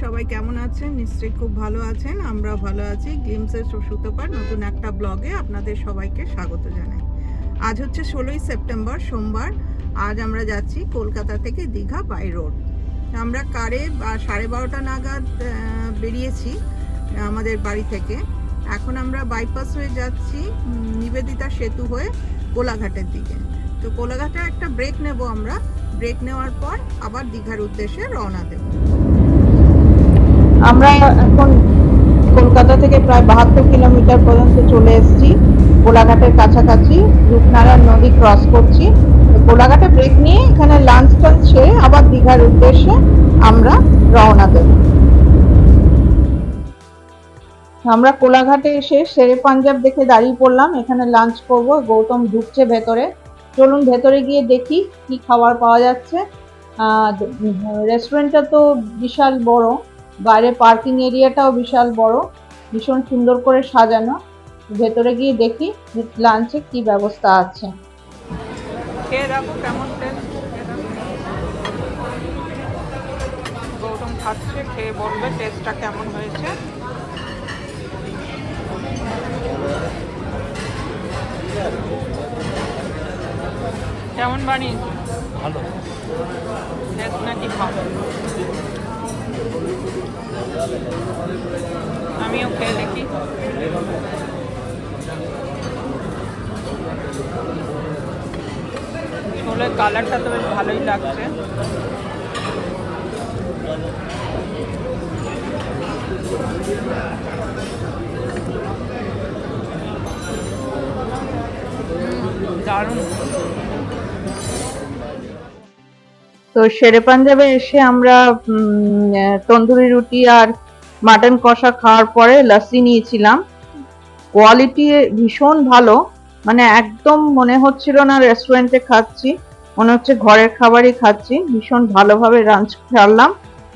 সবাই কেমন আছেন? নিশ্চয়ই খুব ভালো আছেন। আমরাও ভালো আছি। গ্লিমসের সুতোপার নতুন একটা ব্লগে আপনাদের সবাইকে স্বাগত জানাই। আজ হচ্ছে 16ই সেপ্টেম্বর, সোমবার। আজ আমরা যাচ্ছি কলকাতা থেকে দীঘা বাই রোড। আমরা কারে 12:30 নাগাদ বেরিয়েছি আমাদের বাড়ি থেকে। এখন আমরা বাইপাস হয়ে যাচ্ছি নিবেদিতা সেতু হয়ে কোলাঘাটের দিকে। তো কোলাঘাটে একটা ব্রেক নেব আমরা। ব্রেক নেওয়ার পর আবার দীঘার উদ্দেশ্যে রওনা দেব। আমরা এখন কলকাতা থেকে প্রায় 72 কিলোমিটার পর্যন্ত চলে এসেছি। কোলাঘাটের কাছাকাছি রূপনারায়ণ নদী ক্রস করছি। কোলাঘাটে ব্রেক নিয়ে এখানে লাঞ্চ টাঞ্চ সেরে আবার দীঘার উদ্দেশ্যে আমরা রওনা দেব। আমরা কোলাঘাটে এসে শেরে পাঞ্জাব দেখে দাঁড়িয়ে পড়লাম। এখানে লাঞ্চ করব। গৌতম ঢুকছে ভেতরে। চলুন ভেতরে গিয়ে দেখি কি খাবার পাওয়া যাচ্ছে। রেস্টুরেন্টটা তো বিশাল বড়, বাইরে পার্কিং এরিয়াটাও বিশাল বড়, ভীষণ সুন্দর করে সাজানো। ভেতরে গিয়ে দেখি লাঞ্চে কি ব্যবস্থা আছে। খেয়ে দেখো কেমন টেস্ট। গৌতম খাচ্ছে, খেয়ে বলবে টেস্টটা কেমন হয়েছে। কেমন বানিয়েছি? ভালো টেস্ট নাকি ভালো? আমিও খেয়ে দেখি। ছোলের কালারটা তো বেশ ভালোই লাগছে। দারুণ। তো শেরে পাঞ্জাবে এসে আমরা তন্দুরি রুটি আর মাটন কষা খাওয়ার পরে লস্যি নিয়েছিলাম। কোয়ালিটি ভীষণ ভালো, মানে একদম মনে হচ্ছিল না রেস্টুরেন্টে খাচ্ছি, মনে হচ্ছে ঘরের খাবারই খাচ্ছি। ভীষণ ভালোভাবে লাঞ্চ খেলাম।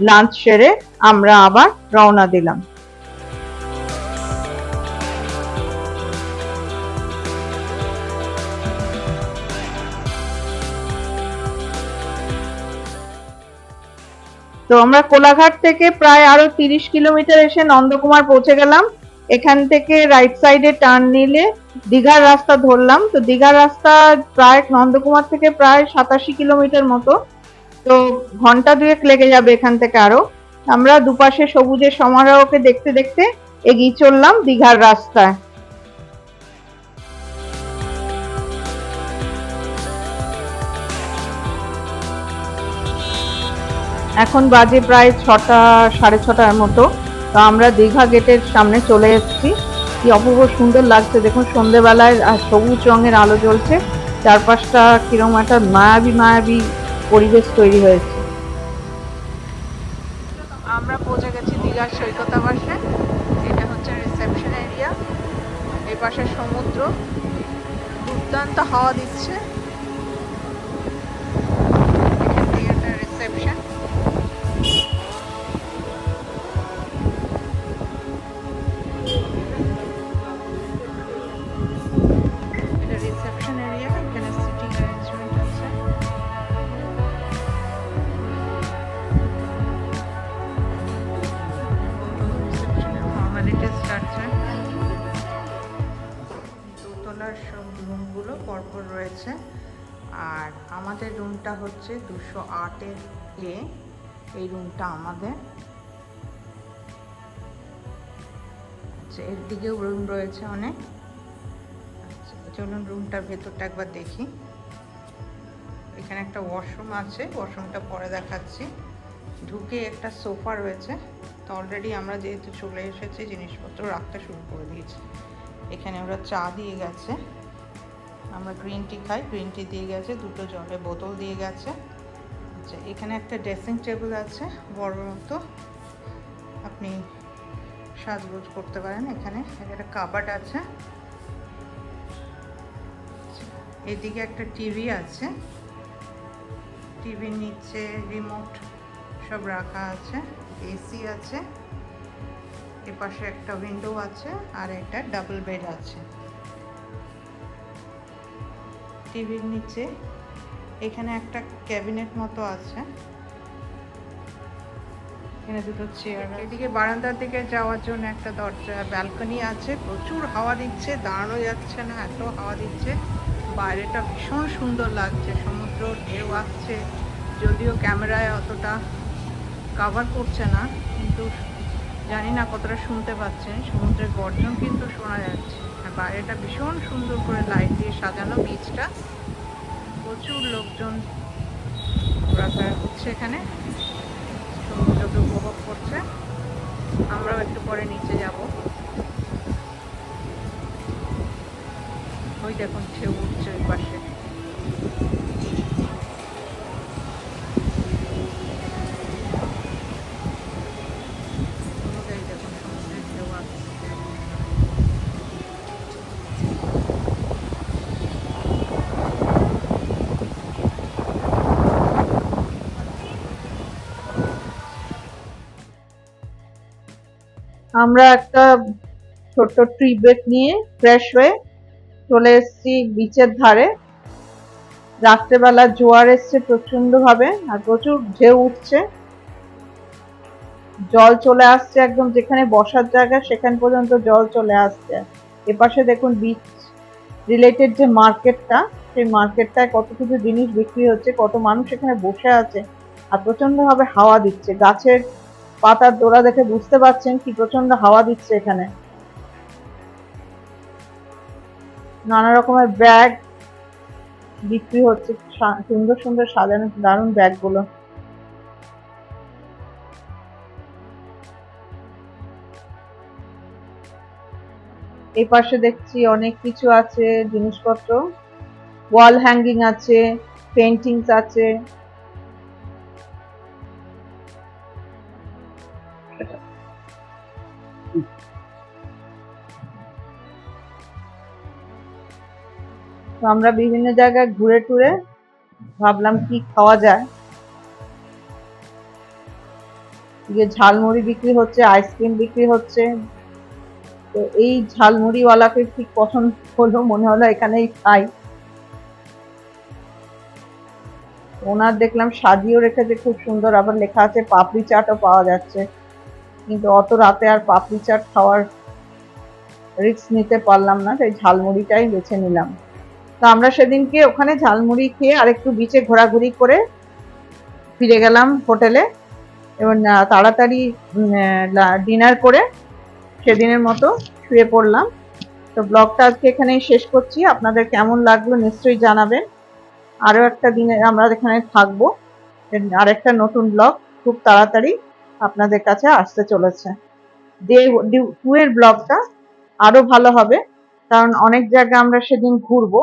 লাঞ্চ সেরে আমরা আবার রওনা দিলাম। তো আমরা কোলাঘাট থেকে প্রায় আরো 30 কিলোমিটার এসে নন্দকুমার পৌঁছে গেলাম। এখান থেকে রাইট সাইডে টার্ন নিলে দীঘার রাস্তা ধরলাম। তো দীঘার রাস্তা প্রায় নন্দকুমার থেকে প্রায় 87 কিলোমিটার মতো। তো ঘন্টা দুয়েক লেগে যাবে এখান থেকে আরো। আমরা দুপাশে সবুজের সমারোহকে দেখতে দেখতে এগিয়ে চললাম দীঘার রাস্তায়। এখন বাজে প্রায় 6টা, 6:30 মতো। তো আমরা দীঘা গেটের সামনে চলে এসেছি। কি অপূর্ব সুন্দর লাগছে দেখুন, সন্ধ্যেবেলায় সবুজ রঙের আলো জ্বলছে, চারপাশটা কিরকম একটা মায়াবী মায়াবী পরিবেশ তৈরি হয়েছে। আমরা পৌঁছে গেছি দীঘার সৈকতাবাসে। এটা হচ্ছে রিসেপশন এরিয়া। এই পাশে সমুদ্র, দুর্দান্ত হাওয়া দিচ্ছে। এখান থেকে একটা রিসেপশন। দোতলার সব রুমগুলো পরপর রয়েছে, আর আমাদের রুমটা হচ্ছে 208-এর এ। এই রুমটা আমাদের। আচ্ছা, এর দিকেও রুম রয়েছে অনেক। আচ্ছা, চলুন রুমটার ভেতরটা একবার দেখি। এখানে একটা ওয়াশরুম আছে, ওয়াশরুমটা পরে দেখাচ্ছি। ঢুকে একটা সোফা রয়েছে। তো অলরেডি আমরা যেহেতু চলে এসেছি, জিনিসপত্র রাখতে শুরু করে দিয়েছি। এখানে ওরা চা দিয়ে গেছে, আমরা গ্রিন টি খাই, গ্রিন টি দিয়ে গেছে, দুটো জলের বোতল দিয়ে গেছে। আচ্ছা, এখানে একটা ড্রেসিং টেবিল আছে বড় মতো, আপনি সাজগোজ করতে পারেন। এখানে একটা কাবার্ড আছে। এদিকে একটা টিভি আছে, টিভির নিচে রিমোট সব রাখা আছে। এসি আছে, এপাশে একটা উইন্ডো আছে, আর একটা ডাবল বেড আছে। টিভির নিচে এখানে একটা ক্যাবিনেট মতো আছে। এখানে দুটো চেয়ার, এদিকে বারান্দার দিকে যাওয়ার জন্য একটা দরজা ব্যালকনি আছে। প্রচুর হাওয়া দিচ্ছে, দাঁড়ানো যাচ্ছে না, এত হাওয়া দিচ্ছে। বাইরেটা ভীষণ সুন্দর লাগছে, সমুদ্র ঢেউ আসছে, যদিও ক্যামেরায় অতটা কাভার করছে না, কিন্তু জানি না কতটা শুনতে পাচ্ছেন। সমুদ্রের গর্জন কিন্তু শোনা যাচ্ছে। আর বাইরেটা ভীষণ সুন্দর করে লাইট দিয়ে সাজানো বিচটা। প্রচুর লোকজন ঘোরাফেরা করছে এখানে, সমুদ্রকে উপভোগ করছে। আমরাও একটু পরে নিচে যাব। ওই দেখুন ঢেউ উঠছে ওই পাশে। দেখুন সমুদ্রের ঢেউ আসছে। আমরা একটা ছোট্ট ট্রি ব্রেক নিয়ে ফ্রেশ হয়ে চলে এসেছি বিচের ধারে। রাত্রেবেলা জোয়ার এসছে প্রচন্ড ভাবে, আর প্রচুর ঢেউ উঠছে, জল চলে আসছে একদম যেখানে বসার জায়গা সেখান পর্যন্ত জল চলে আসছে। এপাশে দেখুন বিচ রিলেটেড যে মার্কেটটা, সেই মার্কেটটায় কত কিছু জিনিস বিক্রি হচ্ছে, কত মানুষ এখানে বসে আছে, আর প্রচন্ড ভাবে হাওয়া দিচ্ছে। গাছের পাতার দোড়া দেখে বুঝতে পারছেন কি প্রচন্ড হাওয়া দিচ্ছে এখানে। নানা রকমের ব্যাগ বিক্রি হচ্ছে, সুন্দর সুন্দর সাজানো দারুণ ব্যাগগুলো। এই পাশে দেখছি অনেক কিছু আছে জিনিসপত্র, ওয়াল হ্যাঙ্গিং আছে, পেন্টিংস আছে। তো আমরা বিভিন্ন জায়গায় ঘুরে টুরে ভাবলাম কি খাওয়া যায়। ঝালমুড়ি বিক্রি হচ্ছে, আইসক্রিম বিক্রি হচ্ছে। তো এই ঝালমুড়িওয়ালাকে ঠিক পছন্দ হলো, মনে হলো এখানেই খাই। ওনার দেখলাম সাজিয়েও রেখেছে খুব সুন্দর, আবার লেখা আছে পাপড়ি চাটও পাওয়া যাচ্ছে, কিন্তু অত রাতে আর পাপড়ি চাট খাওয়ার রিস্ক নিতে পারলাম না, তাই ঝালমুড়িটাই বেছে নিলাম। তো আমরা সেদিনকে ওখানে ঝালমুড়ি খেয়ে আর একটু বিচে ঘোরাঘুরি করে ফিরে গেলাম হোটেলে, এবং তাড়াতাড়ি ডিনার করে সেদিনের মতো শুয়ে পড়লাম। তো ব্লগটা আজকে এখানেই শেষ করছি। আপনাদের কেমন লাগলো নিশ্চয়ই জানাবেন। আরো একটা দিনে আমরা এখানে থাকবো, আর একটা নতুন ব্লগ খুব তাড়াতাড়ি আপনাদের কাছে আসতে চলেছে। ডে 2 এর ব্লগটা আরো ভালো হবে, কারণ অনেক জায়গা আমরা সেদিন ঘুরবো।